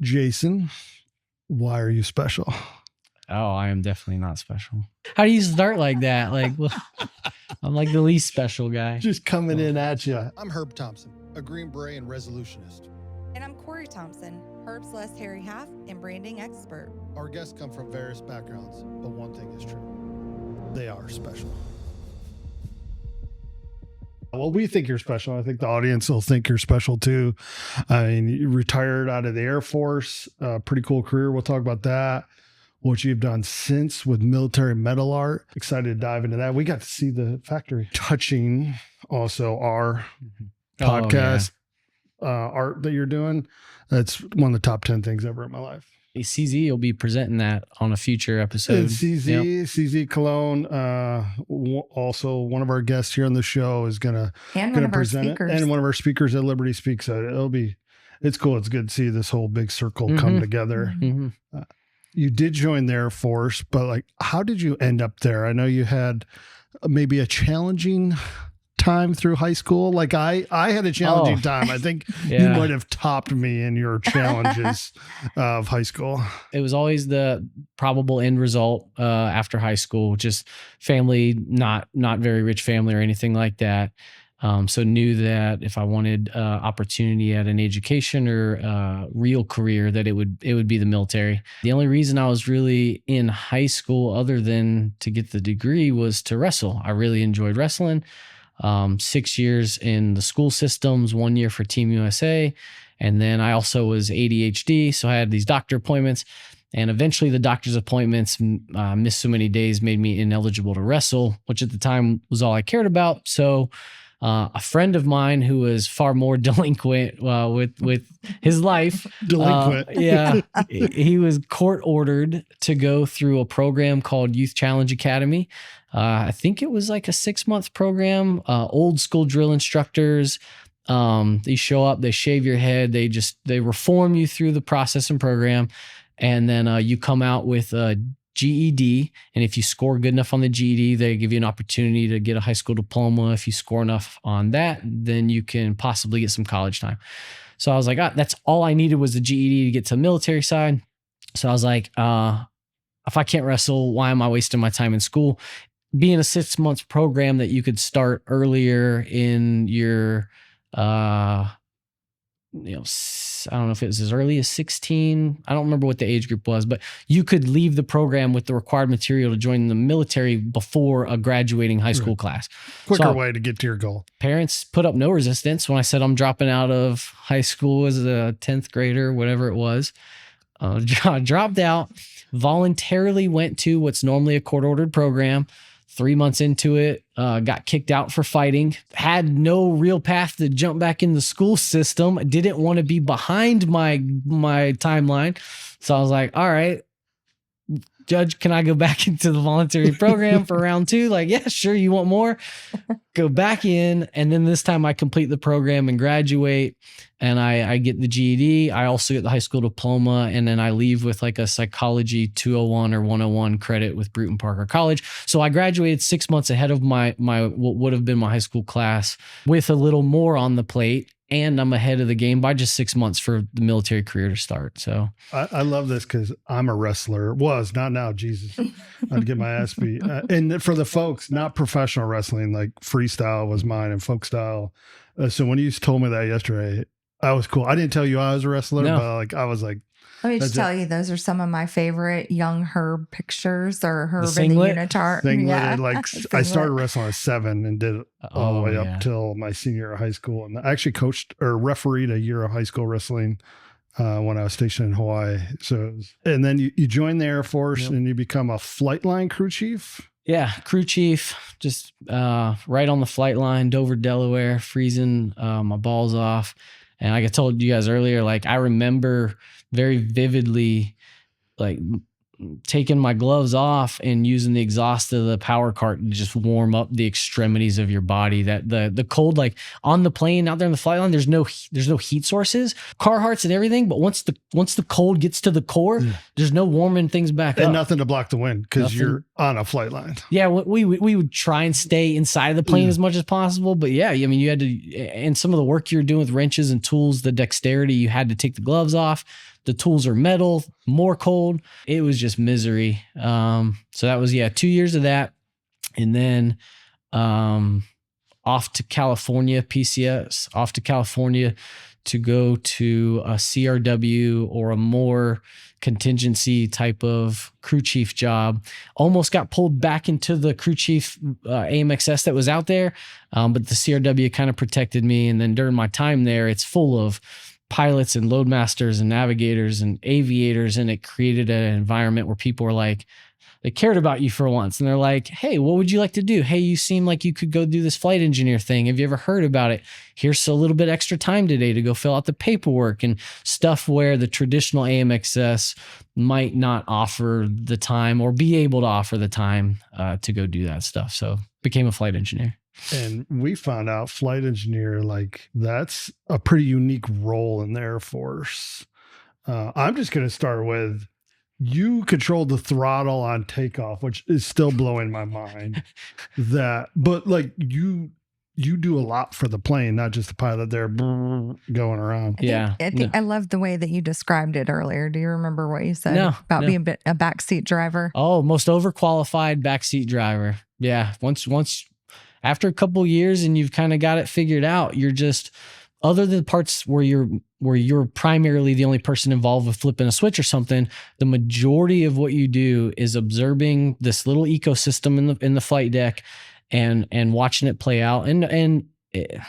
Jason, why are you special? Oh, I am definitely not special. How do you start like that? Like, I'm like the least special guy. Just coming in at you. I'm Herb Thompson, a Green Beret and resolutionist. And I'm Corey Thompson, Herb's less hairy half and branding expert. Our guests come from various backgrounds, but one thing is true. They are special. Well, we think you're special. I think the audience will think you're special too. I mean, you retired out of the Air Force, pretty cool career. We'll talk about that. What you've done since with military metal art. Excited to dive into that. We got to see the factory touching also our podcast art that you're doing. That's one of the top 10 things ever in my life. CZ will be presenting that on a future episode. CZ Cologne, also one of our guests here on the show is gonna present it, and one of our speakers at Liberty Speaks. It's cool. It's good to see this whole big circle come together. Mm-hmm. You did join the Air Force, but like, how did you end up there? I know you had maybe a challenging time through high school. Like I had a challenging time. I think you might have topped me in your challenges of high school. It was always the probable end result after high school, just family, not very rich family or anything like that. So knew that if I wanted opportunity at an education or real career, that it would be the military. The only reason I was really in high school other than to get the degree was to wrestle. I really enjoyed wrestling. 6 years in the school systems, 1 year for Team USA. And then I also was ADHD. So I had these doctor appointments, and eventually the doctor's appointments missed so many days made me ineligible to wrestle, which at the time was all I cared about. So a friend of mine who was far more delinquent with his life, he was court ordered to go through a program called Youth Challenge Academy. I think it was like a 6-month program. Old school drill instructors. They show up, they shave your head, they reform you through the process and program, and then you come out with a GED, and if you score good enough on the GED, they give you an opportunity to get a high school diploma. If you score enough on that, then you can possibly get some college time. So I was like, that's all I needed was the GED to get to the military side. So I was like, if I can't wrestle, why am I wasting my time in school? Being a 6-month program that you could start earlier in your, I don't know if it was as early as 16. I don't remember what the age group was, but you could leave the program with the required material to join the military before a graduating high school class. Quicker way to get to your goal. Parents put up no resistance when I said I'm dropping out of high school as a 10th grader, whatever it was. Dropped out, voluntarily went to what's normally a court-ordered program. 3 months into it, got kicked out for fighting, had no real path to jump back in the school system, didn't want to be behind my timeline. So I was like, all right, Judge, can I go back into the voluntary program for round 2? Like, yeah, sure. You want more? Go back in. And then this time I complete the program and graduate, and I get the GED. I also get the high school diploma. And then I leave with like a psychology 201 or 101 credit with Bruton Parker College. So I graduated 6 months ahead of my what would have been my high school class with a little more on the plate. And I'm ahead of the game by just 6 months for the military career to start. So I love this because I'm a wrestler. Was not now. Jesus, I'd get my ass beat. And for the folks, not professional wrestling, like freestyle was mine and folk style. So when you told me that yesterday, I was cool. I didn't tell you I was a wrestler, but like I was like. Let me just tell you, those are some of my favorite young Herb pictures, or Herb in the unitard. I started wrestling at 7 and did it all the way up till my senior year of high school. And I actually coached or refereed a year of high school wrestling when I was stationed in Hawaii. And then you join the Air Force and you become a flight line crew chief. Yeah, crew chief, just right on the flight line, Dover, Delaware, freezing my balls off. And like I told you guys earlier, like I remember very vividly, like taking my gloves off and using the exhaust of the power cart to just warm up the extremities of your body. That the cold, like on the plane out there in the flight line, there's no heat sources, Carhartts and everything. But once the cold gets to the core, there's no warming things back up. And nothing to block the wind because you're on a flight line. Yeah, we would try and stay inside of the plane as much as possible. But yeah, I mean, you had to, and some of the work you're doing with wrenches and tools, the dexterity, you had to take the gloves off. The tools are metal, more cold. It was just misery. So that was, 2 years of that. And then off to California, PCS, off to California to go to a CRW or a more contingency type of crew chief job. Almost got pulled back into the crew chief AMXS that was out there, but the CRW kind of protected me. And then during my time there, it's full of pilots and loadmasters and navigators and aviators, and it created an environment where people were like, they cared about you for once. And they're like, hey, what would you like to do? Hey, you seem like you could go do this flight engineer thing. Have you ever heard about it? Here's a little bit extra time today to go fill out the paperwork and stuff where the traditional AMXS might not offer the time or be able to offer the time to go do that stuff. So became a flight engineer. And we found out flight engineer, like that's a pretty unique role in the Air Force. I'm just going to start with, you control the throttle on takeoff, which is still blowing my mind. But like you do a lot for the plane, not just the pilot there going around. I think I love the way that you described it earlier. Do you remember what you said about being a backseat driver? Oh, most overqualified backseat driver. Yeah. Once after a couple of years and you've kind of got it figured out, you're just, other than the parts where you're primarily the only person involved with flipping a switch or something, the majority of what you do is observing this little ecosystem in the flight deck and watching it play out. And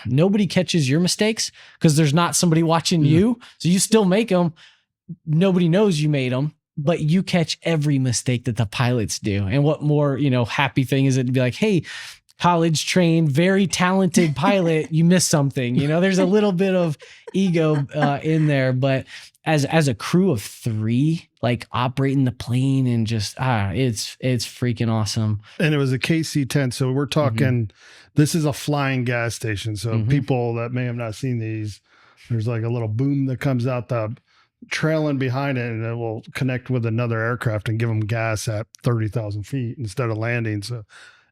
nobody catches your mistakes because there's not somebody watching you. So you still make them. Nobody knows you made them, but you catch every mistake that the pilots do. And what more, happy thing is it to be like, hey, college trained, very talented pilot, you missed something. There's a little bit of ego in there, but as a crew of 3, like operating the plane and just it's freaking awesome. And it was a KC-10, so we're talking. This is a flying gas station. So people that may have not seen these, there's like a little boom that comes out the trailing behind it, and it will connect with another aircraft and give them gas at 30,000 feet instead of landing. So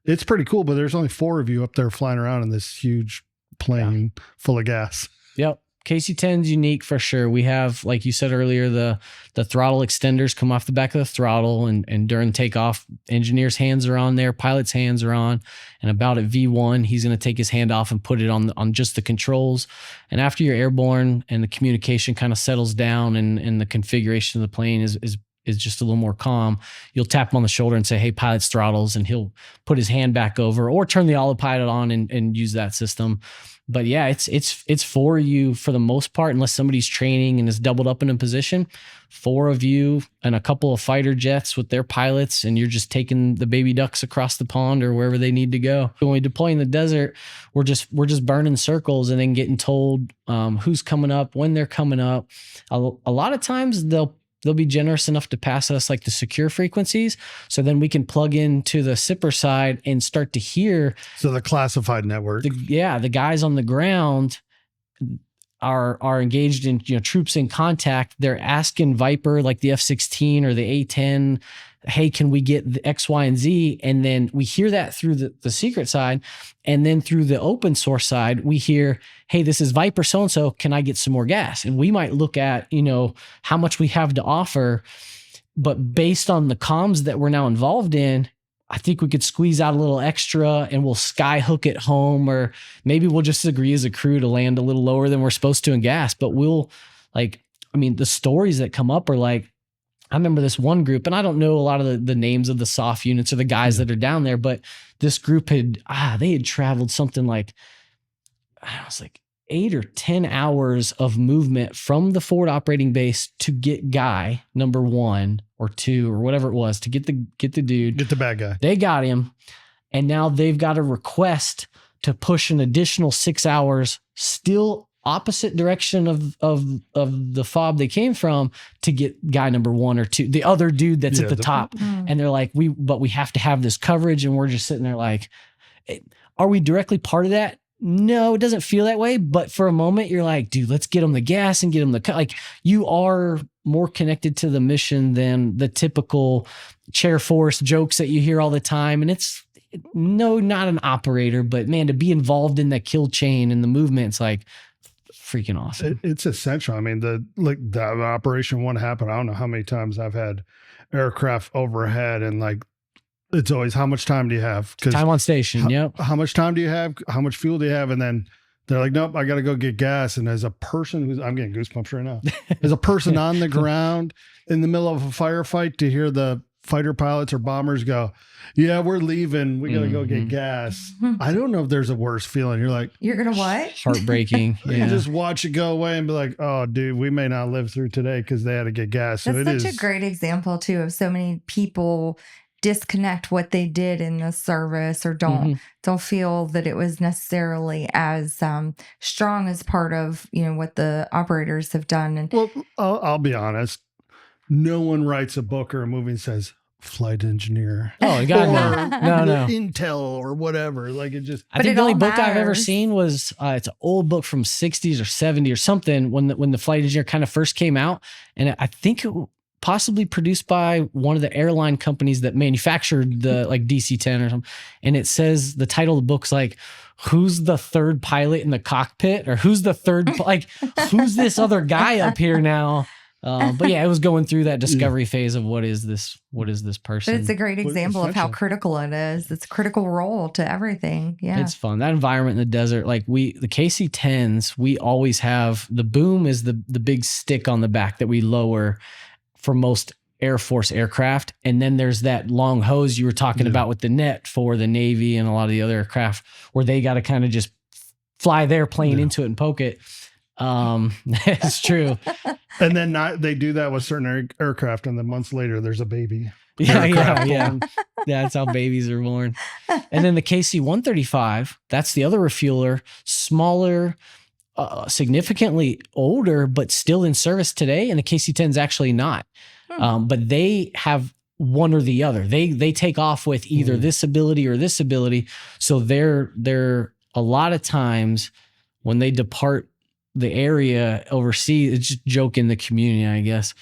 it's pretty cool, but there's only 4 of you up there flying around in this huge plane full of gas. Yep. KC-10 is unique for sure. We have, like you said earlier, the throttle extenders come off the back of the throttle, and during takeoff, engineer's hands are on there, pilot's hands are on, and about at V1, he's going to take his hand off and put it on just the controls. And after you're airborne and the communication kind of settles down and the configuration of the plane is just a little more calm, you'll tap him on the shoulder and say, hey, pilot's throttles, and he'll put his hand back over or turn the autopilot on and use that system. But yeah, it's 4 of you for the most part, unless somebody's training and is doubled up in a position, 4 of you and a couple of fighter jets with their pilots, and you're just taking the baby ducks across the pond or wherever they need to go. When we deploy in the desert, we're just burning circles and then getting told who's coming up, when they're coming up. A lot of times they'll be generous enough to pass us like the secure frequencies. So then we can plug into the SIPR side and start to hear. So the classified network. The guys on the ground are engaged in, troops in contact. They're asking Viper, like the F-16 or the A-10, hey, can we get the X, Y, and Z? And then we hear that through the secret side. And then through the open source side, we hear, hey, this is Viper so-and-so, can I get some more gas? And we might look at, how much we have to offer, but based on the comms that we're now involved in, I think we could squeeze out a little extra and we'll sky hook it home, or maybe we'll just agree as a crew to land a little lower than we're supposed to in gas. But the stories that come up are like, I remember this one group, and I don't know a lot of the names of the soft units or the guys that are down there, but this group they had traveled something like, I was like 8 or 10 hours of movement from the forward operating base to get guy number 1 or 2 or whatever it was, to get the dude. Get the bad guy. They got him. And now they've got a request to push an additional 6 hours, still opposite direction of the fob they came from, to get guy number 1 or 2, the other dude that's at the top. And they're like, we have to have this coverage. And we're just sitting there like, are we directly part of that? No, it doesn't feel that way. But for a moment, you're like, dude, let's get them the gas and get them like, you are more connected to the mission than the typical chair force jokes that you hear all the time. And it's not an operator, but man, to be involved in that kill chain and the movement, it's like, freaking awesome. It's essential. I mean, that Operation One happened. I don't know how many times I've had aircraft overhead, and like, it's always, how much time do you have? Time on station. Yep. How much time do you have? How much fuel do you have? And then they're like, nope, I got to go get gas. And as a person I'm getting goosebumps right now. As a person on the ground in the middle of a firefight, to hear the fighter pilots or bombers go, yeah, we're leaving. We got to go get gas. I don't know if there's a worse feeling. You're like, you're going to what? Heartbreaking. You just watch it go away and be like, oh, dude, we may not live through today because they had to get gas. So That's such a great example, too, of so many people disconnect what they did in the service, or don't feel that it was necessarily as strong as part of, what the operators have done. And well, I'll be honest. No one writes a book or a movie and says flight engineer. Oh, God, no. Intel or whatever. Like, it just. I think the only book I've ever seen was it's an old book from 60s or 70 or something when the flight engineer kind of first came out, and I think it possibly produced by one of the airline companies that manufactured the like DC-10 or something. And it says, the title of the book's like, who's the third pilot in the cockpit, or who's the third, like, who's this other guy up here now? But yeah, it was going through that discovery phase of what is this person. But it's a great example of how critical it is. It's a critical role to everything. Yeah. It's fun. That environment in the desert, like the KC-10s, we always have, the boom is the big stick on the back that we lower for most Air Force aircraft. And then there's that long hose you were talking about with the net for the Navy and a lot of the other aircraft, where they got to kind of just fly their plane into it and poke it. It's true. And then they do that with certain aircraft, and then months later there's a baby. Yeah. That's how babies are born. And then the KC-135, that's the other refueler, smaller, significantly older, but still in service today. And the KC-10 is actually not. But they have one or the other. They take off with either this ability or this ability. So they're a lot of times when they depart the area overseas, it's just joke in the community, I guess,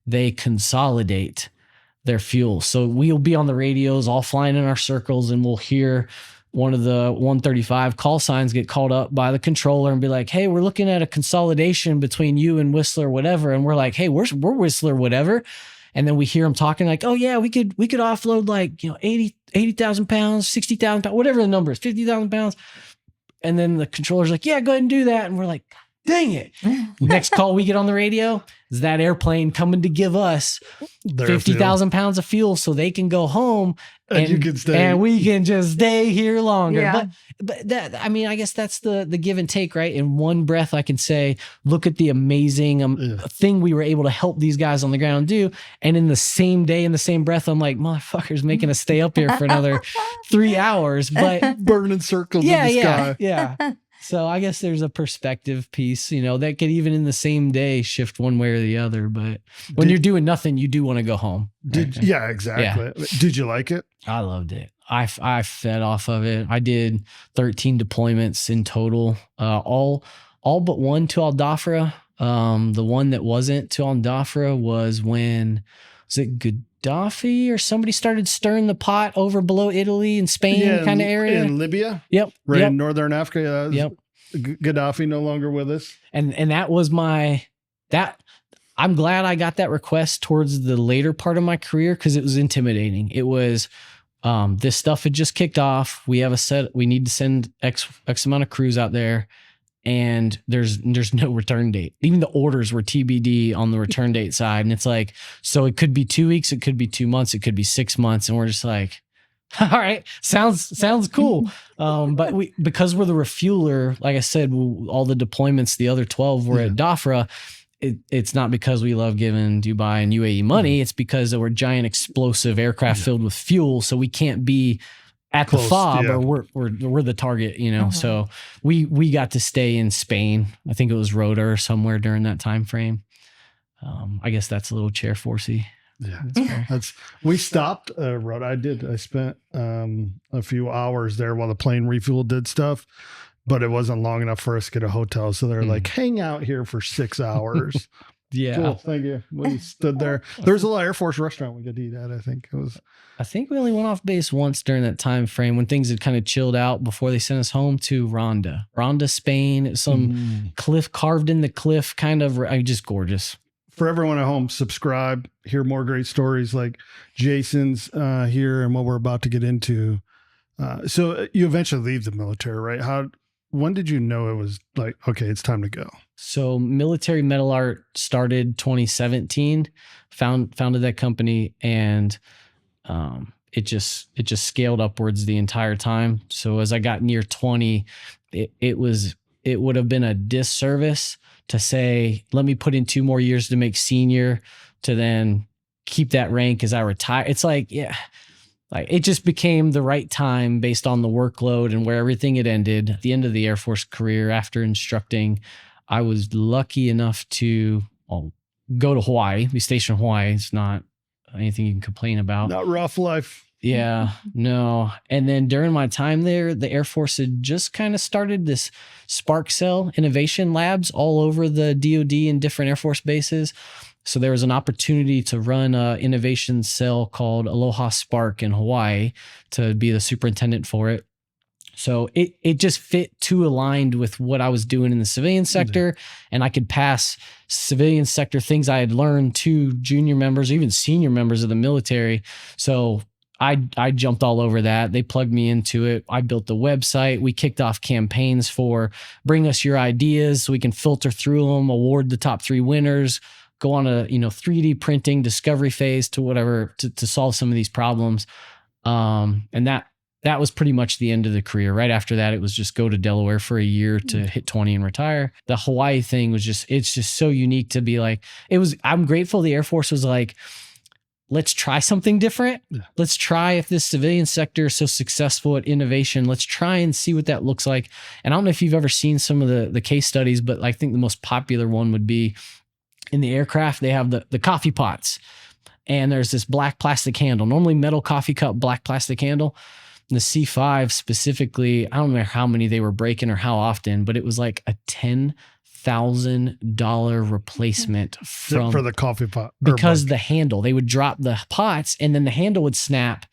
they consolidate their fuel. So we'll be on the radios all flying in our circles, and we'll hear one of the 135 call signs get called up by the controller and be like, hey, we're looking at a consolidation between you and Whistler, whatever. And we're like, hey, we're Whistler, whatever. And then we hear them talking like, oh yeah, we could offload like, 80,000 pounds, 60,000 pounds, whatever the number is, 50,000 pounds. And then the controller's like, yeah, go ahead and do that. And we're like, dang it. Next call we get on the radio is that airplane coming to give us 50,000 pounds of fuel so they can go home and you can stay. And we can just stay here longer. Yeah. But that, I mean, I guess that's the give and take, right? In one breath, I can say, look at the amazing thing we were able to help these guys on the ground do. And in the same day, in the same breath, I'm like, motherfuckers making us stay up here for another 3 hours, but burning circles in the sky. Yeah. So I guess there's a perspective piece, that could even in the same day shift one way or the other. But when you're doing nothing, you do want to go home. Yeah, exactly. Yeah. Did you like it? I loved it. I fed off of it. I did 13 deployments in total, all but one to Al Dhafra. The one that wasn't to Al Dhafra was when, was it Gaddafi or somebody started stirring the pot over below Italy and Spain kind of area? In Libya? Yep. In northern Africa. Gaddafi no longer with us. And that was I'm glad I got that request towards the later part of my career, because it was intimidating. It was, this stuff had just kicked off. We need to send X amount of crews out there, and there's no return date. Even the orders were TBD on the return date side. And it's like, so it could be 2 weeks, it could be 2 months, it could be 6 months. And we're just like, all right, sounds cool. But because we're the refueler, like I said, all the deployments, the other 12 were at Dhafra. It's not because we love giving Dubai and UAE money. It's because we're giant explosive aircraft filled with fuel. So we can't be at the fob, or we're the target, So we got to stay in Spain. I think it was Rota or somewhere during that time frame. I guess that's a little chair forcey. Yeah, we stopped Rota. I spent a few hours there while the plane refuel did stuff, but it wasn't long enough for us to get a hotel. So they're like, hang out here for 6 hours. Yeah. Cool. Thank you. We stood there. There's a little Air Force restaurant we could eat at. I think it was. I think we only went off base once during that time frame when things had kind of chilled out before they sent us home to Ronda, Spain. Some cliff carved in the cliff, kind of just gorgeous. For everyone at home, subscribe, hear more great stories like Jason's here and what we're about to get into. So you eventually leave the military, right? When did you know it was like, okay, it's time to go? So Military Metal Art started 2017, founded that company, and it just scaled upwards the entire time. So as I got near 20, it would have been a disservice to say, let me put in 2 more years to make senior to then keep that rank as I retire. It's like, yeah, like it just became the right time based on the workload and where everything had ended. At the end of the Air Force career, after instructing, I was lucky enough to go to Hawaii, be stationed in Hawaii. It's not anything you can complain about. Not rough life. Yeah, no. And then during my time there, the Air Force had just kind of started this Spark Cell innovation labs all over the DoD and different Air Force bases. So there was an opportunity to run an innovation cell called Aloha Spark in Hawaii to be the superintendent for it. So it just fit too aligned with what I was doing in the civilian sector, and I could pass civilian sector things I had learned to junior members, even senior members of the military. So I jumped all over that. They plugged me into it. I built the website. We kicked off campaigns for bring us your ideas so we can filter through them, award the top 3 winners, go on a 3D printing discovery phase to whatever to solve some of these problems. And that was pretty much the end of the career. Right after that, it was just go to Delaware for a year to hit 20 and retire. The Hawaii thing was it's just so unique to be like, I'm grateful the Air Force was like, let's try something different. Yeah. Let's try if this civilian sector is so successful at innovation, let's try and see what that looks like. And I don't know if you've ever seen some of the case studies, but I think the most popular one would be in the aircraft, they have the coffee pots and there's this black plastic handle, normally metal coffee cup, black plastic handle. The C5 specifically, I don't know how many they were breaking or how often, but it was like a $10,000 replacement for the coffee pot because the handle, they would drop the pots and then the handle would snap.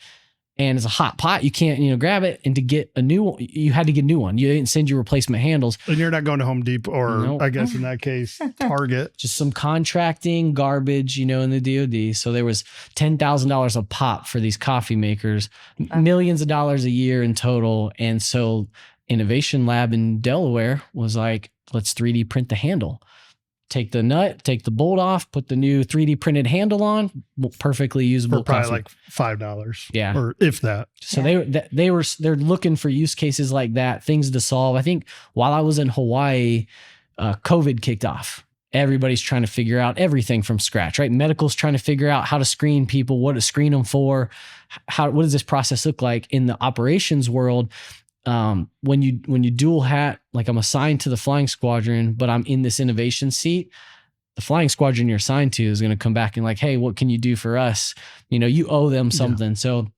And it's a hot pot, you can't, grab it. And to get a new one, you had to get a new one. You didn't send your replacement handles. And you're not going to Home Depot or nope. I guess in that case, Target. Just some contracting garbage, in the DoD. So there was $10,000 a pop for these coffee makers, millions of dollars a year in total. And so Innovation Lab in Delaware was like, let's 3D print the handle. Take the nut, take the bolt off, put the new 3D printed handle on, perfectly usable. For probably like $5. Yeah. Or if that. So they're looking for use cases like that, things to solve. I think while I was in Hawaii, COVID kicked off. Everybody's trying to figure out everything from scratch, right? Medical's trying to figure out how to screen people, what to screen them for, what does this process look like in the operations world. When you dual hat, like I'm assigned to the flying squadron, but I'm in this innovation seat, the flying squadron you're assigned to is going to come back and like, hey, what can you do for us? You owe them something. Yeah. So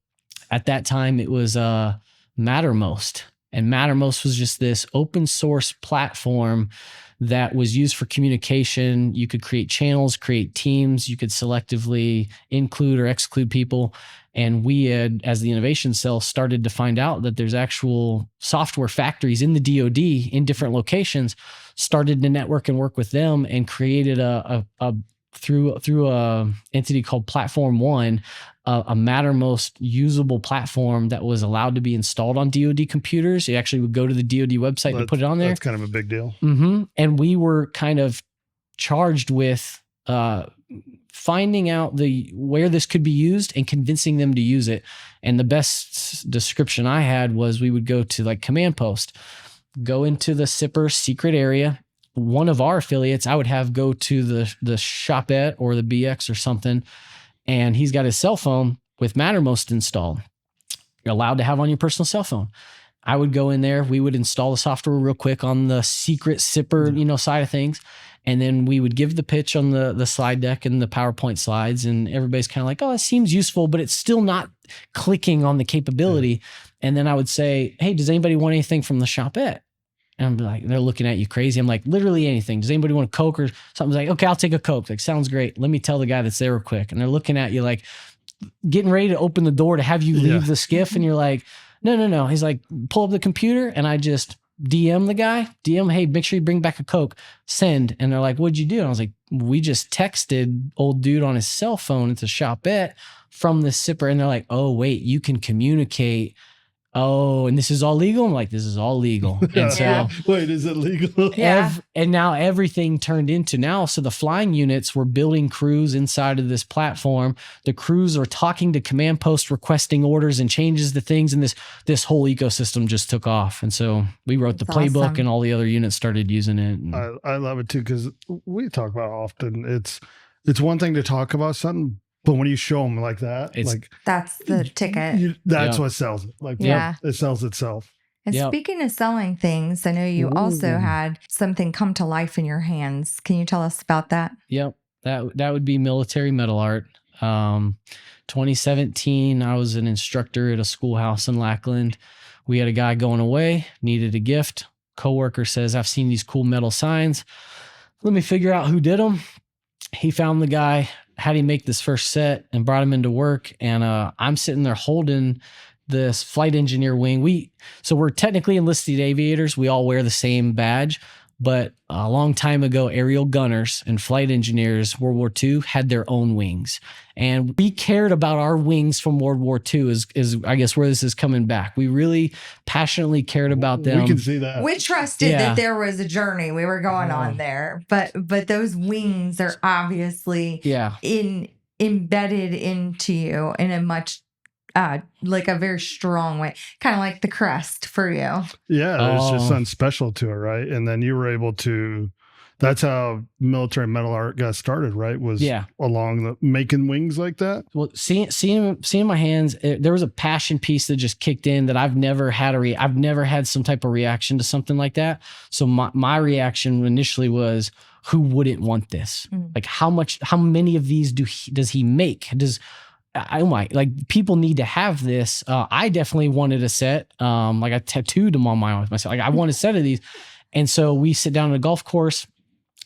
at that time it was Mattermost, and Mattermost was just this open source platform that was used for communication. You could create channels, create teams, you could selectively include or exclude people. And we had, as the innovation cell, started to find out that there's actual software factories in the DoD in different locations, started to network and work with them and created through a entity called Platform One, a Mattermost usable platform that was allowed to be installed on DoD computers. You actually would go to the DoD website and put it on there. That's kind of a big deal. Mm-hmm. And we were kind of charged with finding out where this could be used and convincing them to use it. And the best description I had was we would go to like command post, go into the SIPR secret area. One of our affiliates, I would have go to the Shopette or the BX or something, and he's got his cell phone with Mattermost installed. You're allowed to have on your personal cell phone. I would go in there. We would install the software real quick on the secret SIPR, side of things. And then we would give the pitch on the slide deck and the PowerPoint slides. And everybody's kind of like, oh, it seems useful, but it's still not clicking on the capability. And then I would say, hey, does anybody want anything from the Shopette? And I'm like, they're looking at you crazy. I'm like, literally anything. Does anybody want a Coke or something? Like, okay, I'll take a Coke. Like, sounds great. Let me tell the guy that's there real quick. And they're looking at you like getting ready to open the door to have you leave the skiff. And you're like, no. He's like, pull up the computer. And I just DM the guy, hey, make sure you bring back a Coke, send. And they're like, what'd you do? And I was like, we just texted old dude on his cell phone. It's a shopette from the sipper. And they're like, oh, wait, you can communicate. Oh, and this is all legal? I'm like, this is all legal. And so, wait, is it legal? and now everything turned into now. So the flying units were building crews inside of this platform. The crews are talking to command posts, requesting orders and changes to things. And this whole ecosystem just took off. And so we wrote the playbook awesome. and all the other units started using it. And I love it too, because we talk about it often. It's one thing to talk about something, but when you show them like that, that's the ticket. That's what sells it. Like, it sells itself. And speaking of selling things, I know you also had something come to life in your hands. Can you tell us about that? Yep. That would be military metal art. 2017, I was an instructor at a schoolhouse in Lackland. We had a guy going away, needed a gift. Coworker says, I've seen these cool metal signs. Let me figure out who did them. He found the guy, had him make this first set and brought him into work. And I'm sitting there holding this flight engineer wing. So we're technically enlisted aviators. We all wear the same badge, but a long time ago, aerial gunners and flight engineers, World War II, had their own wings. And we cared about our wings from World War II is I guess where this is coming back. We really passionately cared about them. We can see that. We trusted that there was a journey we were going on there, but those wings are obviously embedded into you in a much like a very strong way, kind of like the crest for you. Yeah, there's just something special to it, right? And then you were able to. That's how military metal art got started, right? Was along the making wings like that. Well, seeing my hands, there was a passion piece that just kicked in that I've never had I've never had some type of reaction to something like that. So my reaction initially was, who wouldn't want this? Like how many of these does he make? People need to have this. I definitely wanted a set. Like I tattooed them on myself. Like I want a set of these. And so we sit down at a golf course,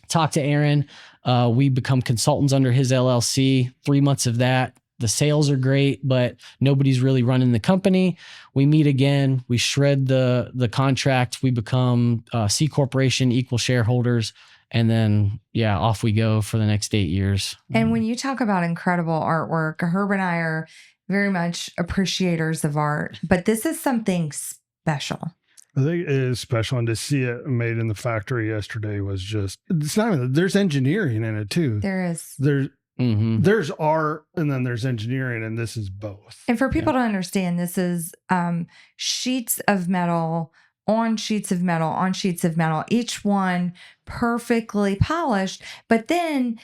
talk to Aaron. We become consultants under his LLC. 3 months of that. The sales are great, but nobody's really running the company. We meet again. We shred the contract. We become C Corporation, equal shareholders. And then, off we go for the next 8 years. And when you talk about incredible artwork, Herb and I are very much appreciators of art, but this is something special. I think it is special. And to see it made in the factory yesterday was just, it's not even, there's engineering in it too. There is. There's art and then there's engineering, and this is both. And for people to understand, this is sheets of metal on sheets of metal, on sheets of metal, each one perfectly polished. But then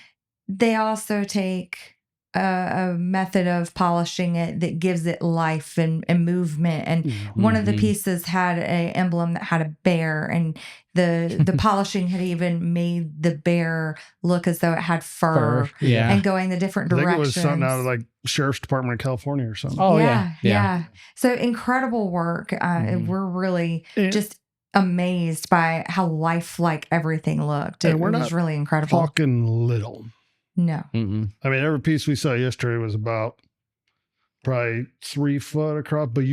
they also take a method of polishing it that gives it life and movement. And one of the pieces had an emblem that had a bear, and the polishing had even made the bear look as though it had fur. And going the different directions. I think it was something out of like Sheriff's Department of California or something. Oh, yeah. So incredible work. We're really just amazed by how lifelike everything looked. It was really incredible. Talking little. No. I mean, every piece we saw yesterday was about probably 3 foot across. But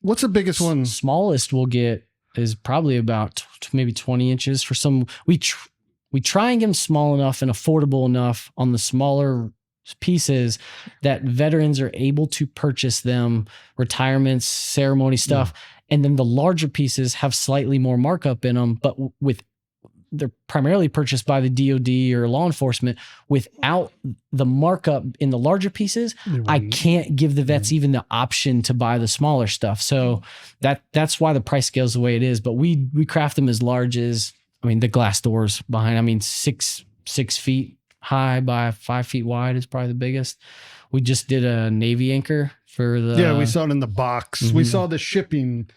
what's the biggest one? Smallest we'll get is probably about maybe 20 inches for some. We try and get them small enough and affordable enough on the smaller pieces that veterans are able to purchase them, retirements, ceremony stuff. And then the larger pieces have slightly more markup in them, but they're primarily purchased by the DOD or law enforcement. Without the markup in the larger pieces, I can't give the vets even the option to buy the smaller stuff. So that's why the price scale is the way it is. But we craft them as large as, the glass doors behind, 6 feet high by 5 feet wide is probably the biggest. We just did a Navy anchor for the... we saw it in the box. We saw the shipping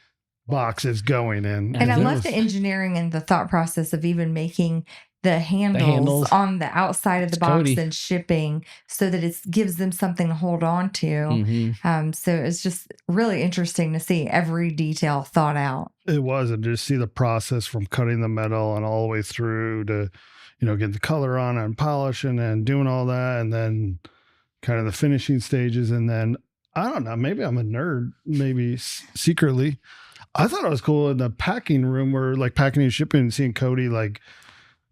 boxes going in. And I love the engineering and the thought process of even making the handles, handles. on the outside of the It's box Cody. and shipping so that it gives them something to hold on to. Mhm. So it's just really interesting to see every detail thought out. It was, and just see the process from cutting the metal and all the way through to, getting the color on and polishing and doing all that, and then kind of the finishing stages. And then I don't know, maybe I'm a nerd, maybe secretly. I thought it was cool in the packing room where like packing and shipping and seeing Cody like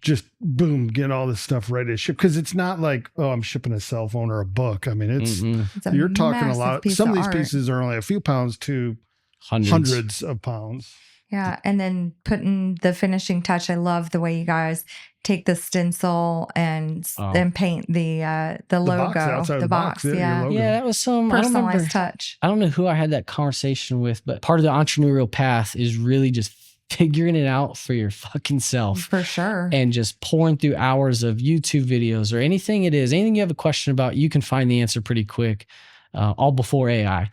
just boom, get all this stuff ready to ship. Cause it's not like, oh, I'm shipping a cell phone or a book. I mean, it's a you're talking a massive lot. piece Some of these art. pieces are only a few pounds to hundreds of pounds. Yeah. And then putting the finishing touch. I love the way you guys take the stencil and then paint the logo, box outside the box. box. Your Yeah. logo. Yeah, that was some I don't remember. Personalized touch. I don't know who I had that conversation with, but part of the entrepreneurial path is really just figuring it out for your fucking self. For sure. And just pouring through hours of YouTube videos or anything it is, anything you have a question about, you can find the answer pretty quick, all before AI.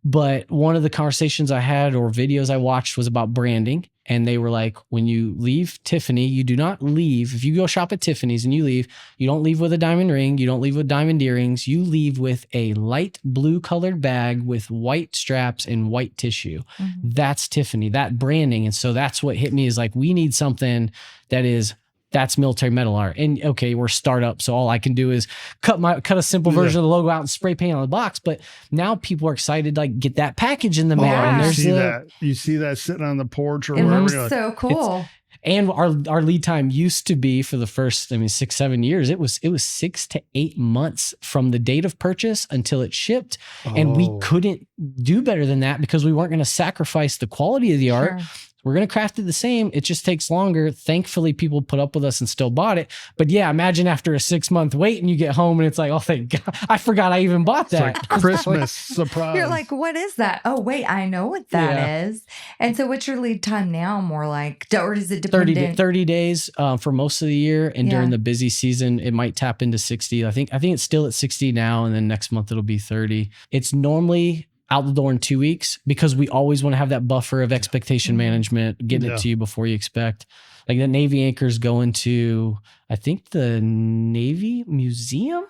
But one of the conversations I had or videos I watched was about branding. And they were like, when you leave Tiffany, you do not leave. If you go shop at Tiffany's and you leave, you don't leave with a diamond ring. You don't leave with diamond earrings. You leave with a light blue colored bag with white straps and white tissue. Mm-hmm. That's Tiffany, that branding. And so that's what hit me is like, we need something that's military metal art. And okay, we're a startup, so all I can do is cut a simple version of the logo out and spray paint on the box. But now people are excited to like get that package in the mail. Yeah. And And you see that sitting on the porch or It wherever. looks You're like, so cool. And our lead time used to be for the first, 6-7 years, it was 6 to 8 months from the date of purchase until it shipped. And we couldn't do better than that because we weren't going to sacrifice the quality of the art. Sure. We're going to craft it the same. It just takes longer. Thankfully, people put up with us and still bought it. But yeah, imagine after a 6-month wait and you get home and it's like, oh, thank God, I forgot I even bought it's that. like Christmas surprise. You're like, what is that? Oh, wait, I know what that is. And so what's your lead time now? More like, or is it dependent? 30 days for most of the year. And during the busy season, it might tap into 60. I think it's still at 60 now. And then next month it'll be 30. It's normally out the door in 2 weeks because we always want to have that buffer of expectation management, getting it to you before you expect. Like the Navy anchor's going to, I think, the Navy Museum,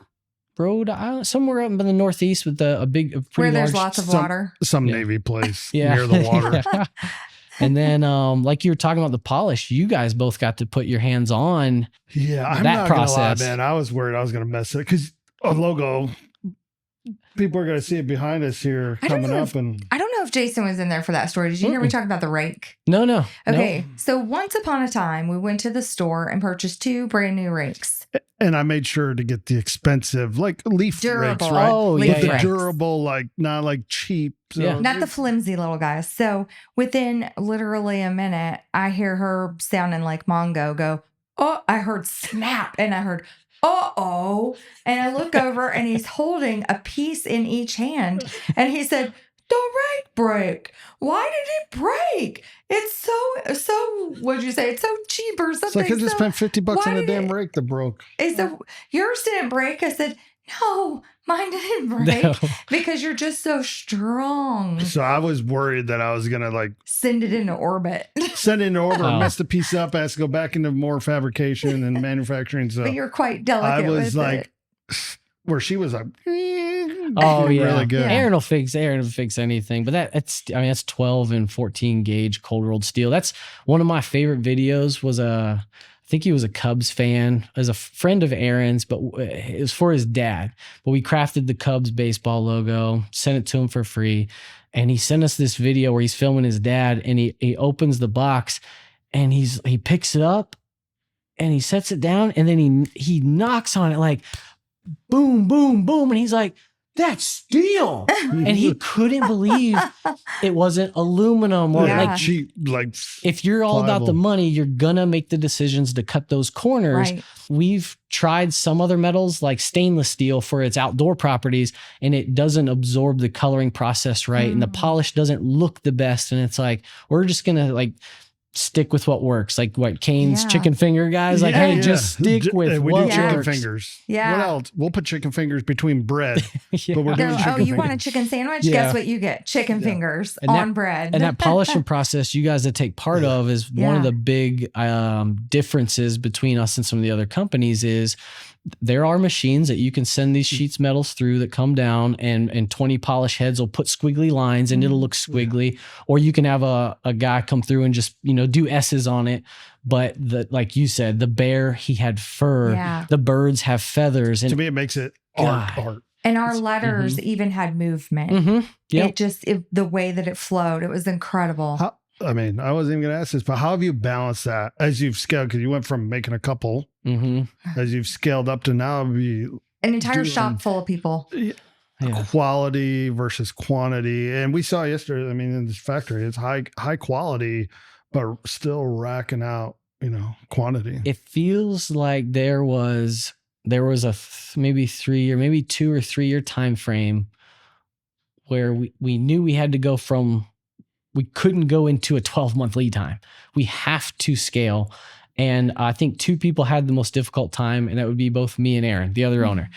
Rhode Island, somewhere up in the Northeast with a pretty where there's large, lots of water. Some Navy place near the water. Yeah. And then, like you were talking about the polish, you guys both got to put your hands on I'm that not process. gonna lie, man. I was worried I was gonna mess it because a logo. People are going to see it behind us here coming up. And I don't know if Jason was in there for that story. Did you hear me talk about the rake? No. Okay. So once upon a time, we went to the store and purchased 2 brand new rakes. And I made sure to get the expensive, like leaf Durable. rakes, right? Oh, Leaf But the rakes. durable, like not like cheap. So Yeah. Not the flimsy little guys. So within literally a minute, I hear her sounding like Mongo go, oh, I heard snap and I heard, uh-oh. And I look over and he's holding a piece in each hand. And he said, the rake break. Why did it break? It's so, what'd you say? It's so cheap or It's something. like I just spent $50 why on a did damn it- rake that broke. Is the yours didn't break? I said, no, mine didn't break No. because you're just so strong. So I was worried that I was going to like Send it into orbit. send it in order, Oh. mess the piece up, has to go back into more fabrication and manufacturing. So But you're quite I delicate was with like, it. where she was like, Oh yeah, really good. Yeah. Aaron will fix anything, but that's 12 and 14 gauge cold rolled steel. That's one of my favorite videos. I think he was a Cubs fan, as a friend of Aaron's, but it was for his dad. But we crafted the Cubs baseball logo, sent it to him for free, and he sent us this video where he's filming his dad, and he opens the box, and he picks it up, and he sets it down, and then he knocks on it like boom, boom, boom, and he's like, that's steel. And he couldn't believe it wasn't aluminum or Yeah. like cheap, like if you're all about the pliable. money, you're gonna make the decisions to cut those corners. Right. We've tried some other metals like stainless steel for its outdoor properties, and it doesn't absorb the coloring process right, and the polish doesn't look the best. And it's like, we're just gonna like stick with what works. Like what Kane's Yeah. chicken finger guys, like, hey, just stick with we what do chicken works. fingers. Yeah. What else? We'll put chicken fingers between bread. Yeah. But we're doing Oh, chicken you want a fingers. chicken sandwich? Yeah. Guess what you get? Chicken fingers And on bread. And that polishing process you guys that take part of is one of Yeah. the big differences between us and some of the other companies is there are machines that you can send these sheets metals through that come down and 20 polish heads will put squiggly lines and it'll look squiggly. Or you can have a guy come through and just, do S's on it. But like you said, the bear, he had fur. Yeah. The birds have feathers. And To me, it makes it God. art. And our letters even had movement. Mhm. Yep. The way that it flowed, it was incredible. I wasn't even going to ask this, but how have you balanced that as you've scaled? Because you went from making a couple, as you've scaled up to now, An entire doing- shop full of people. Yeah. quality versus quantity. And we saw yesterday, in this factory, it's high quality, but still racking out, quantity. It feels like there was a maybe 3 year, maybe 2 or 3 year time frame where we knew we had to go from, we couldn't go into a 12-month lead time. We have to scale. And I think two people had the most difficult time, and that would be both me and Aaron, the other owner.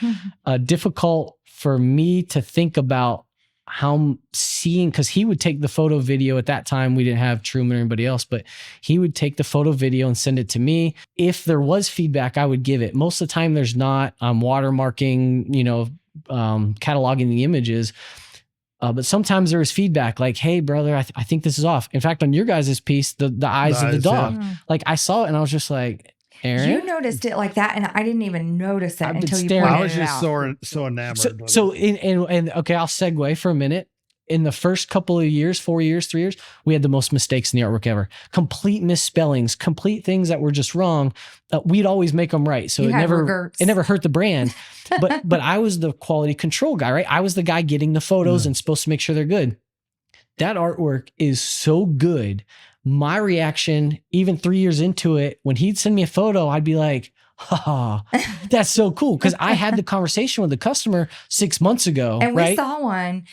Difficult for me to think about because he would take the photo video. At that time, we didn't have Truman or anybody else, but he would take the photo video and send it to me. If there was feedback, I would give it. Most of the time there's not. I'm watermarking, cataloging the images. But sometimes there was feedback like, hey, brother, I think this is off. In fact, on your guys' piece, the eyes of the dog, like I saw it and I was just like, Aaron? You noticed it like that, and I didn't even notice it I've been until you staring. pointed I was it just out. so enamored. And okay, I'll segue for a minute. In the first couple of years, 4 years, 3 years, we had the most mistakes in the artwork ever. Complete misspellings, complete things that were just wrong. We'd always make them right. So You it had never regrets. hurt the brand. But I was the quality control guy, right? I was the guy getting the photos and supposed to make sure they're good. That artwork is so good. My reaction, even 3 years into it, when he'd send me a photo, I'd be like, that's so cool. Because I had the conversation with the customer 6 months ago, And we right? saw one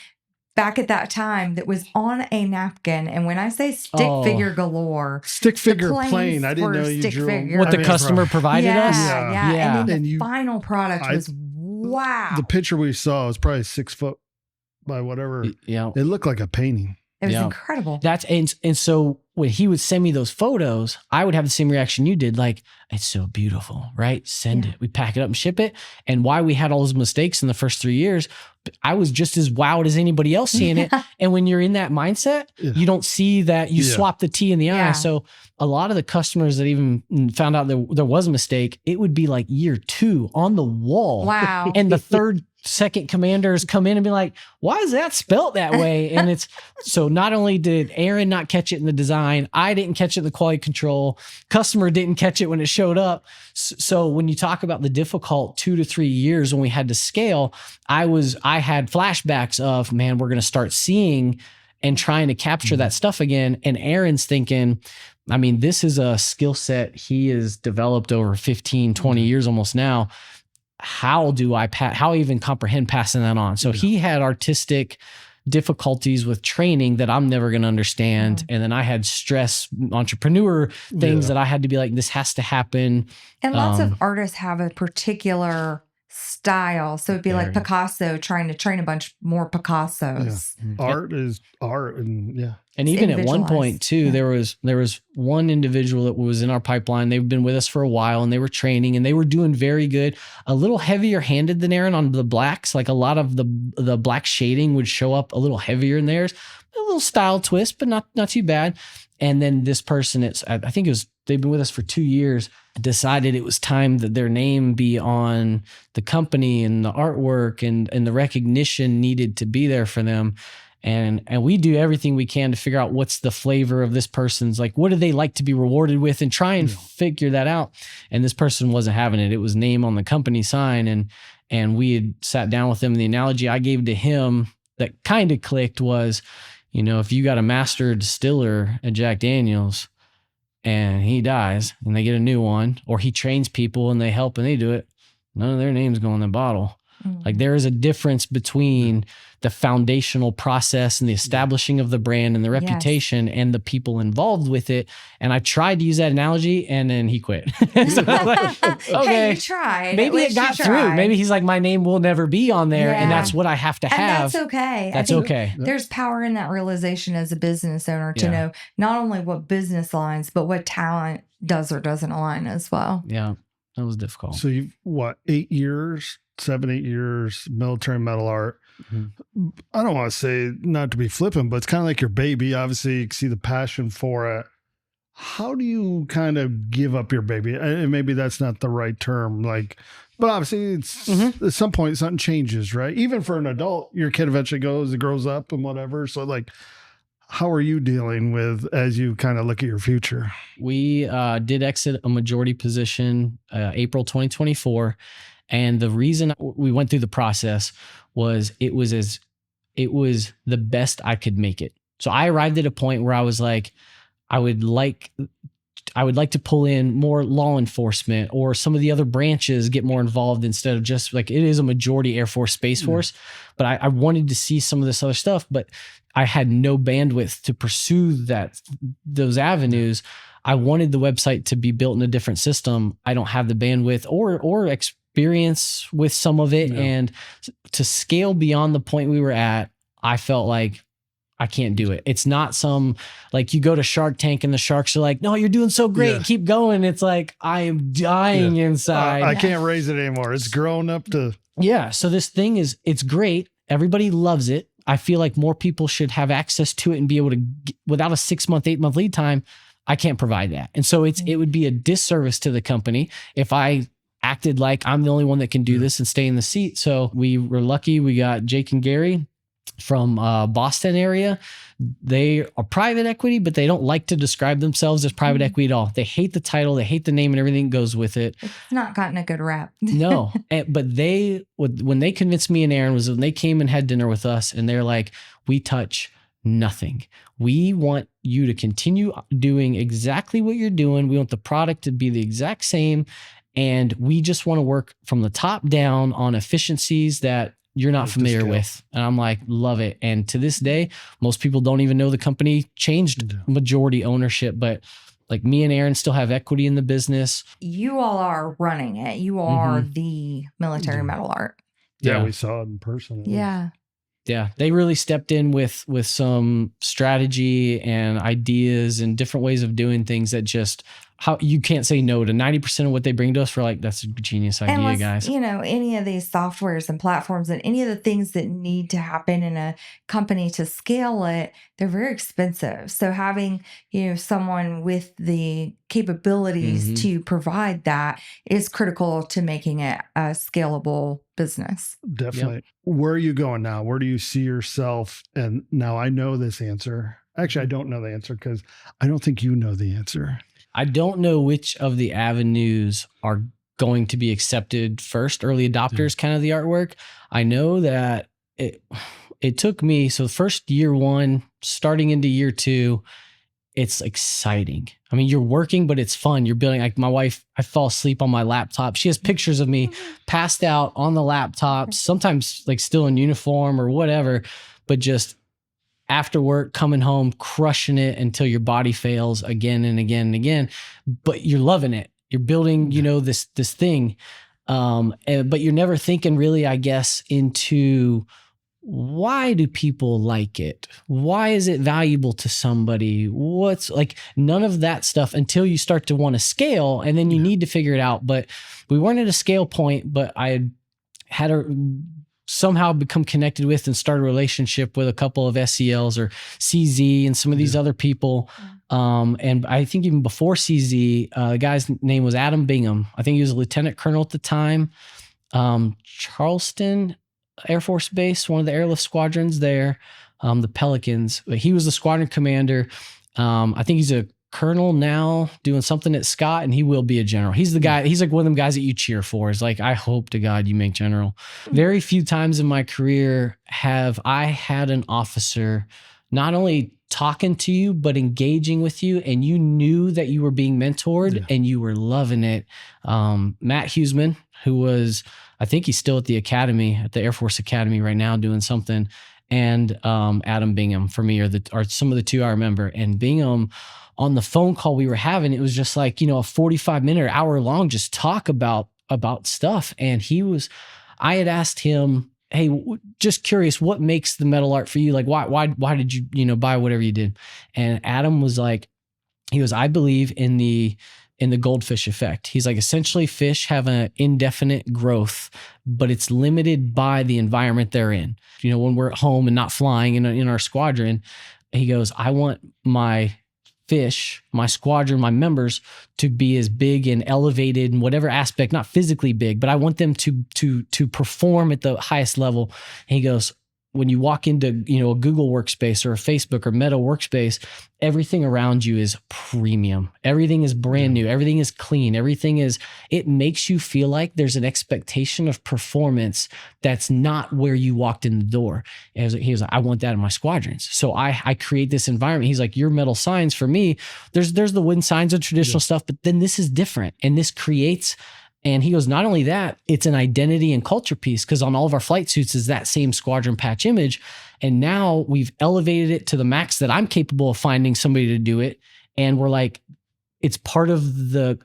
back at that time that was on a napkin. And when I say stick figure galore, Stick figure planes plane. I didn't were know you stick drew figure. What the customer provided us. yeah. Yeah. And then And the you- final product was wow. The picture we saw was probably 6 foot by whatever. Yeah. It looked like a painting. It was Yeah. incredible. That's and so when he would send me those photos, I would have the same reaction you did, like, it's so beautiful, right? Send it. We pack it up and ship it. And why we had all those mistakes in the first 3 years, I was just as wowed as anybody else seeing it. And when you're in that mindset, you don't see that you swap the T in the Yeah. I. So a lot of the customers that even found out there was a mistake, it would be like year 2 on the wall. Wow. And the second commanders come in and be like, why is that spelt that way? And it's so not only did Aaron not catch it in the design, I didn't catch it in the quality control, customer didn't catch it when it showed up. So when you talk about the difficult 2 to 3 years when we had to scale, I had flashbacks of, man, we're going to start seeing and trying to capture that stuff again. And Aaron's thinking, this is a skill set he has developed over 15, 20 years almost now. How do I how even comprehend passing that on? So he had artistic difficulties with training that I'm never going to understand. And then I had stress, entrepreneur things that I had to be like, this has to happen. And lots of artists have a particular style. So it'd be like Picasso trying to train a bunch more Picassos. Art is art. And And even at one point individualized. too, there was one individual that was in our pipeline. They've been with us for a while and they were training and they were doing very good. A little heavier handed than Aaron on the blacks. Like a lot of the black shading would show up a little heavier in theirs. A little style twist, but not too bad. And then this person, I think they've been with us for 2 years, decided it was time that their name be on the company and the artwork and the recognition needed to be there for them. And we do everything we can to figure out what's the flavor of this person's, like, what do they like to be rewarded with, and try and figure that out. And this person wasn't having it. It was name on the company sign. And we had sat down with him. The analogy I gave to him that kind of clicked was, if you got a master distiller at Jack Daniels and he dies and they get a new one, or he trains people and they help and they do it, none of their names go on the bottle. Like there is a difference between the foundational process and the establishing of the brand and the reputation and the people involved with it. And I tried to use that analogy and then he quit. So I was like, okay, Hey, you tried. maybe it got through. Maybe he's like, my name will never be on there. And that's what I have to have. That's okay. That's okay. There's power in that realization as a business owner to know not only what business aligns, but what talent does or doesn't align as well. Yeah, that was difficult. So you've 8 years, 7, 8 years, military metal art. Mm-hmm. I don't want to say, not to be flippant, but it's kind of like your baby. Obviously, you can see the passion for it. How do you kind of give up your baby? And maybe that's not the right term. Like, but obviously, it's at some point something changes, right? Even for an adult, your kid eventually grows up and whatever. So, like, how are you dealing with as you kind of look at your future? We did exit a majority position April 2024. And the reason we went through the process was it was the best I could make it. So I arrived at a point where I was like, I would like to pull in more law enforcement or some of the other branches get more involved instead of just like, it is a majority Air Force, Space Force, but I wanted to see some of this other stuff, but I had no bandwidth to pursue those avenues. I wanted the website to be built in a different system. I don't have the bandwidth or experience with some of it. And to scale beyond the point we were at, I felt like I can't do it. It's not some, like you go to Shark Tank and the sharks are like, no, you're doing so great. Keep going. It's like, I am dying inside. I can't raise it anymore. It's grown up to. Yeah. So this thing it's great. Everybody loves it. I feel like more people should have access to it and be able to, without a 6-month, 8-month lead time. I can't provide that. And so it would be a disservice to the company if I acted like I'm the only one that can do this and stay in the seat. So we were lucky. We got Jake and Gary from Boston area. They are private equity, but they don't like to describe themselves as private equity at all. They hate the title. They hate the name and everything that goes with it. It's not gotten a good rap. No. But when they convinced me and Aaron was when they came and had dinner with us and they're like, we touch nothing. We want you to continue doing exactly what you're doing. We want the product to be the exact same. And we just want to work from the top down on efficiencies that you're not familiar with. And I'm like, love it. And to this day, most people don't even know the company changed majority ownership, but like me and Aaron still have equity in the business. You all are running it. You are the military metal art. Yeah, we saw it in person. Yeah. Yeah, they really stepped in with some strategy and ideas and different ways of doing things that just how you can't say no to 90% of what they bring to us. We're like, that's a genius idea, guys. You know, any of these softwares and platforms and any of the things that need to happen in a company to scale it, they're very expensive. So having, someone with the capabilities to provide that is critical to making it a scalable business. Definitely. Yep. Where are you going now? Where do you see yourself? And now I know this answer. Actually, I don't know the answer because I don't think you know the answer. I don't know which of the avenues are going to be accepted first, early adopters, kind of the artwork. I know that it took me, so the first year 1, starting into year 2, it's exciting. I mean, you're working, but it's fun. You're building, like my wife, I fall asleep on my laptop. She has pictures of me passed out on the laptop, sometimes like still in uniform or whatever, but just after work, coming home, crushing it until your body fails again and again and again, but you're loving it. You're building, this thing. But you're never thinking really, I guess, into why do people like it? Why is it valuable to somebody? What's like none of that stuff until you start to want to scale, and then you need to figure it out. But we weren't at a scale point, but I had somehow become connected with and start a relationship with a couple of SELs or CZ and some of these other people. And I think even before CZ, the guy's name was Adam Bingham. I think he was a lieutenant colonel at the time. Charleston Air Force Base, one of the airlift squadrons there, the Pelicans. He was the squadron commander. I think he's a colonel now doing something at Scott, and he will be a general. He's the guy, he's like one of them guys that you cheer for. It's like, I hope to God you make general. Very few times in my career have I had an officer not only talking to you, but engaging with you, and you knew that you were being mentored and you were loving it. Matt Huseman, who was, I think he's still at the academy, at the Air Force Academy right now doing something, and Adam Bingham for me are some of the two I remember. And Bingham, on the phone call we were having, it was just like, a 45-minute or hour long just talk about stuff. And I had asked him, hey, just curious, what makes the metal art for you? Like, why did you, buy whatever you did? And Adam was like, I believe in the goldfish effect. He's like, essentially fish have an indefinite growth, but it's limited by the environment they're in. When we're at home and not flying in our squadron, he goes, I want my fish, my squadron, my members to be as big and elevated in whatever aspect, not physically big, but I want them to perform at the highest level. And he goes, when you walk into, a Google workspace or a Facebook or Meta workspace, everything around you is premium. Everything is brand new. Everything is clean. It makes you feel like there's an expectation of performance that's not where you walked in the door. And he was like, I want that in my squadrons. So I create this environment. He's like, your metal signs for me, there's the wind signs of traditional stuff, but then this is different. And this creates. And he goes, not only that, it's an identity and culture piece, because on all of our flight suits is that same squadron patch image. And now we've elevated it to the max that I'm capable of finding somebody to do it. And we're like, it's part of the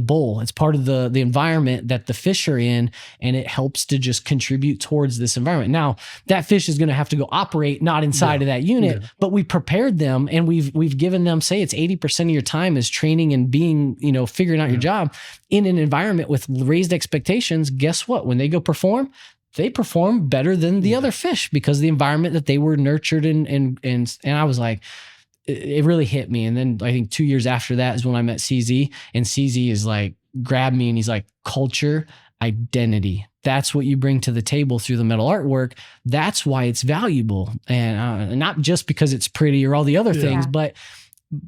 bowl. It's part of the environment that the fish are in, and it helps to just contribute towards this environment. Now, that fish is going to have to go operate not inside of that unit, but we prepared them, and we've given them, say it's 80% of your time is training and being, figuring out your job in an environment with raised expectations. Guess what? When they go perform, they perform better than the other fish because of the environment that they were nurtured in. And I was like, it really hit me. And then I think 2 years after that is when I met CZ, and CZ is like, grabbed me and he's like, culture, identity. That's what you bring to the table through the metal artwork. That's why it's valuable. And not just because it's pretty or all the other things, but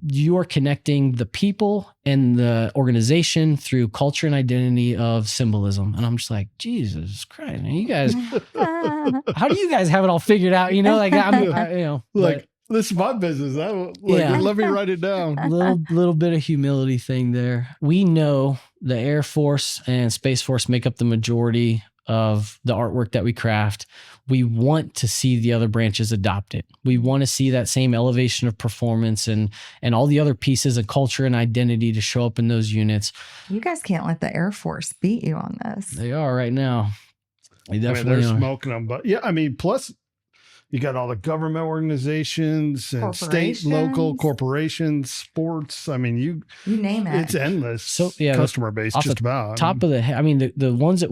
you're connecting the people and the organization through culture and identity of symbolism. And I'm just like, Jesus Christ, man, you guys, how do you guys have it all figured out? This is my business. Let me write it down. Little bit of humility thing there. We know the Air Force and Space Force make up the majority of the artwork that we craft. We want to see the other branches adopt it. We want to see that same elevation of performance and all the other pieces of culture and identity to show up in those units. You guys can't let the Air Force beat you on this. They are right now. They're smoking them. But plus you got all the government organizations and state, local corporations, sports. I mean, you name it. It's endless. So customer base, just about. The ones that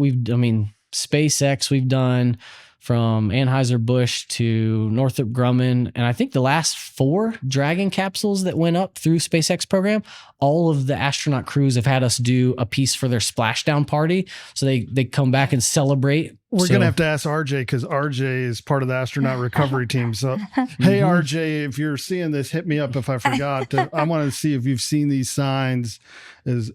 SpaceX we've done, from Anheuser-Busch to Northrop Grumman. And I think the last 4 Dragon capsules that went up through SpaceX program, all of the astronaut crews have had us do a piece for their splashdown party. So they come back and celebrate. We're going to have to ask RJ, because RJ is part of the astronaut recovery team. So, hey, RJ, if you're seeing this, hit me up if I forgot. I want to see if you've seen these signs as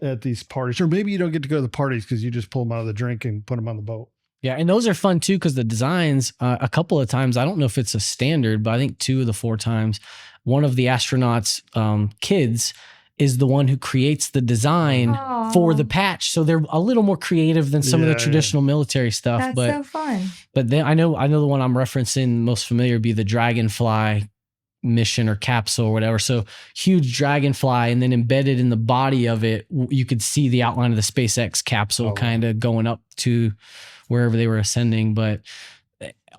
at these parties. Or maybe you don't get to go to the parties because you just pull them out of the drink and put them on the boat. Yeah, and those are fun too, because the designs, a couple of times, I don't know if it's a standard, but I think 2 of the 4 times, one of the astronauts' kids is the one who creates the design for the patch. So they're a little more creative than some of the traditional military stuff. That's so fun. But then I know the one I'm referencing most familiar would be the Dragonfly mission or capsule or whatever. So huge Dragonfly, and then embedded in the body of it, you could see the outline of the SpaceX capsule kind of going up to wherever they were ascending. But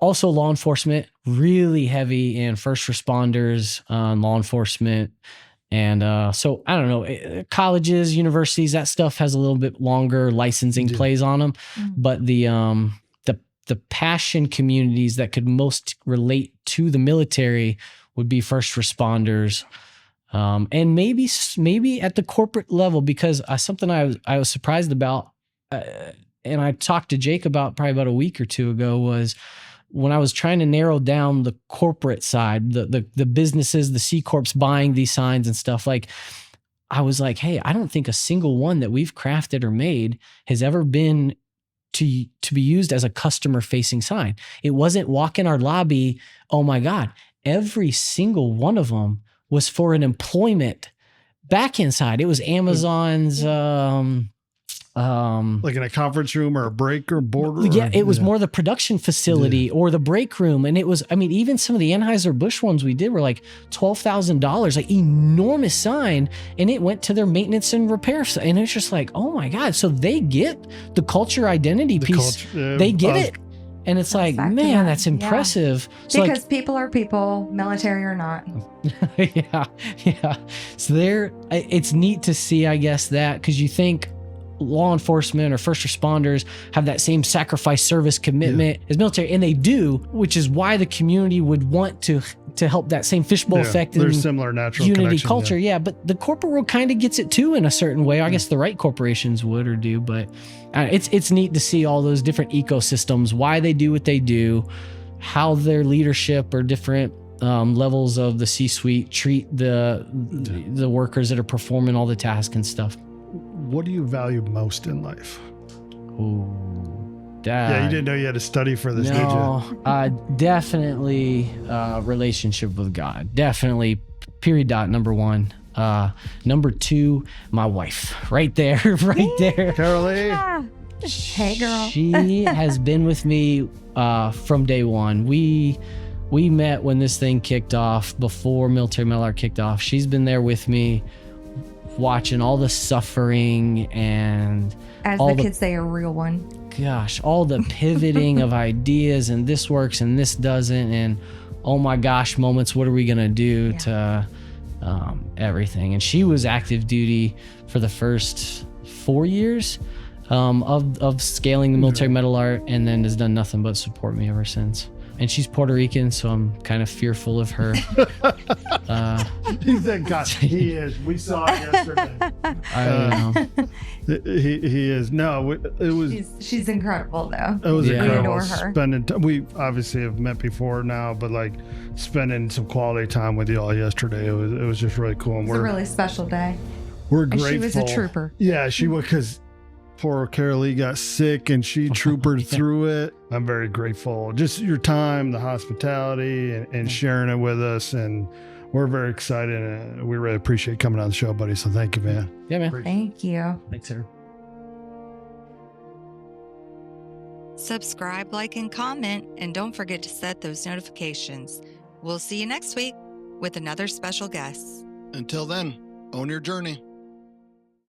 also law enforcement, really heavy in first responders, law enforcement. And so I don't know, colleges, universities, that stuff has a little bit longer licensing plays on them. But the passion communities that could most relate to the military would be first responders, and maybe at the corporate level, because something I was surprised about, and I talked to Jake about probably about a week or 2 ago, was when I was trying to narrow down the corporate side, the businesses, the C Corps buying these signs and stuff, like I was like, hey, I don't think a single one that we've crafted or made has ever been to be used as a customer facing sign. It wasn't walk in our lobby. Oh my God. every single one of them was for an employment back inside. It was Amazon's, like in a conference room or a break or board. Yeah, it was more the production facility or the break room. And it was, I mean, even some of the Anheuser-Busch ones we did were like $12,000, like enormous sign. And it went to their maintenance and repair. And it's just like, oh my God. So they get the culture identity piece. They get it. And it's like, man, that's impressive. Yeah. So because people are people, military or not. Yeah. So it's neat to see, I guess, that because you think law enforcement or first responders have that same sacrifice service commitment as military, and they do, which is why the community would want to help that same fishbowl effect and there's similar natural unity connection, culture. Yeah, but the corporate world kind of gets it too in a certain way. I guess the right corporations would or do, but it's neat to see all those different ecosystems, why they do what they do, how their leadership or different levels of the C-suite treat the workers that are performing all the tasks and stuff. What do you value most in life? Oh, yeah, you didn't know you had to study for this, did you? Definitely relationship with God. Definitely, period, dot, number one. Number two, my wife. Right there, right there. Carolee. Yeah. Hey, girl. She has been with me from day one. We met when this thing kicked off, before Military Metal Art kicked off. She's been there with me, watching all the suffering and as all the kids say, a real one. Gosh, all the pivoting of ideas, and this works and this doesn't, and oh my gosh moments, what are we gonna do to everything. And she was active duty for the first 4 years of scaling the Military Metal Art, and then has done nothing but support me ever since. And she's Puerto Rican, so I'm kind of fearful of her. He said, "God, he is." We saw it yesterday. I don't know. He is. No, it was. She's incredible, though. It was Yeah. incredible. We adore her. Spending. We obviously have met before now, but like spending some quality time with you all yesterday, it was just really cool. And It was a really special day. we're And grateful. she was a trooper. Yeah, she was, because poor Carolee got sick and she troopered through it. I'm very grateful. Just your time, the hospitality, and sharing it with us. And we're very excited. And we really appreciate coming on the show, buddy. So thank you, man. Yeah, man. Thank you. Thanks, sir. Subscribe, like, and comment, and don't forget to set those notifications. We'll see you next week with another special guest. Until then, own your journey.